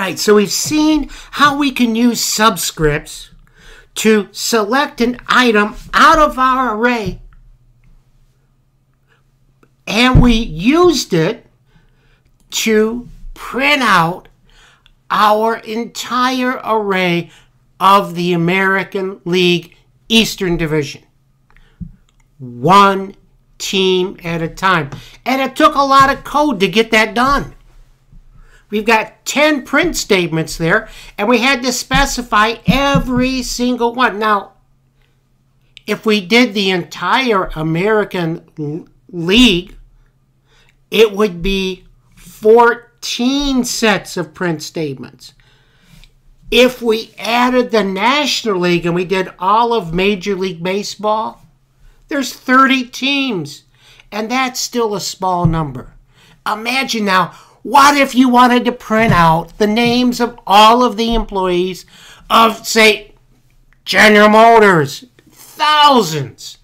right, so we've seen how we can use subscripts to select an item out of our array, and we used it to print out our entire array of the American League Eastern Division. One team at a time. And it took a lot of code to get that done. We've got 10 print statements there, and we had to specify every single one. Now, if we did the entire American League, it would be 14 sets of print statements. If we added the National League and we did all of Major League Baseball, there's 30 teams, and that's still a small number. Imagine now, what if you wanted to print out the names of all of the employees of, say, General Motors? Thousands.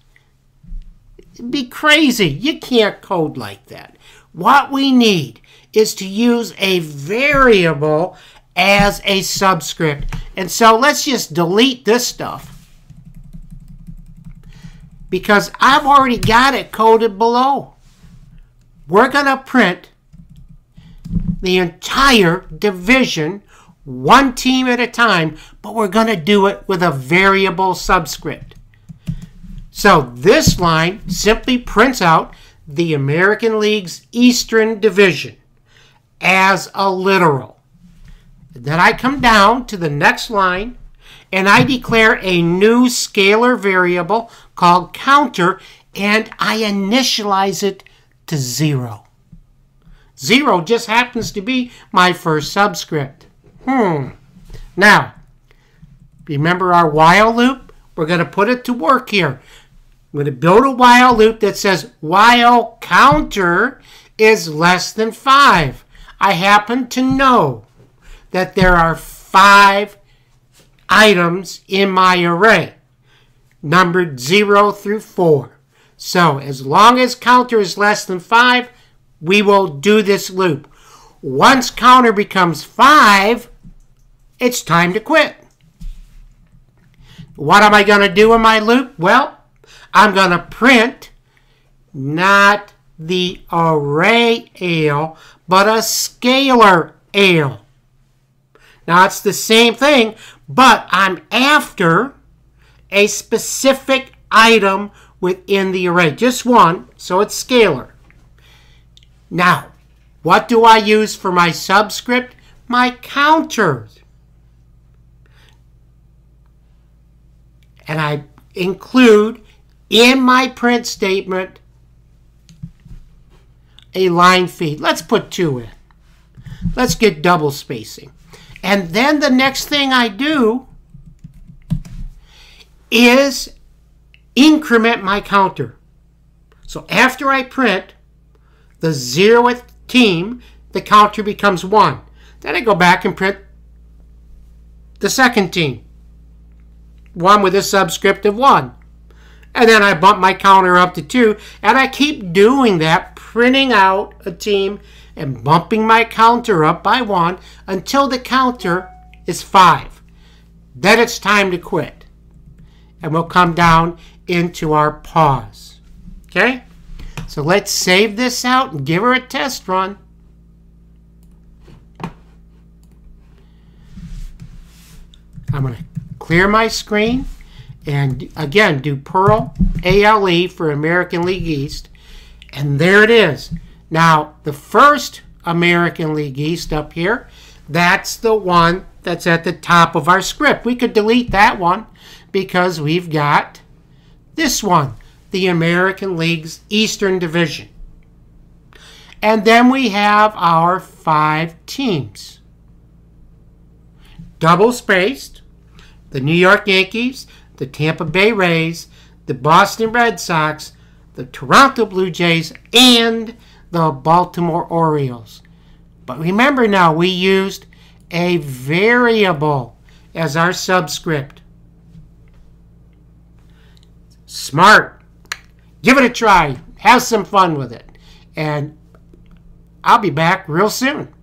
It'd be crazy. You can't code like that. What we need is to use a variable as a subscript. And so let's just delete this stuff, because I've already got it coded below. We're going to print the entire division, one team at a time, but we're going to do it with a variable subscript. So this line simply prints out the American League's Eastern Division as a literal. Then I come down to the next line and I declare a new scalar variable called counter, and I initialize it to 0. 0 just happens to be my first subscript. Now, remember our while loop? We're going to put it to work here. I'm going to build a while loop that says while counter is less than 5. I happen to know that there are 5 items in my array, numbered 0 through 4. So as long as counter is less than 5, we will do this loop. Once counter becomes 5, it's time to quit. What am I going to do in my loop? Well, I'm going to print not the array ale, but a scalar ale. Now it's the same thing, but I'm after a specific item within the array. Just one, so it's scalar. Now, what do I use for my subscript? My counters. And I include in my print statement a line feed. Let's put 2 in. Let's get double spacing. And then the next thing I do is increment my counter. So after I print the 0th team, the counter becomes 1. Then I go back and print the second team, 1 with a subscript of 1. And then I bump my counter up to 2, and I keep doing that, printing out a team and bumping my counter up by 1 until the counter is 5. Then it's time to quit. And we'll come down into our pause. Okay? So let's save this out and give her a test run. I'm going to clear my screen and again do Perl ALE for American League East. And there it is. Now, the first American League East up here, that's the one that's at the top of our script. We could delete that one because we've got this one, the American League's Eastern Division. And then we have our 5 teams. Double spaced, the New York Yankees, the Tampa Bay Rays, the Boston Red Sox, the Toronto Blue Jays, and the Baltimore Orioles. But remember now, we used a variable as our subscript. Smart. Give it a try. Have some fun with it. And I'll be back real soon.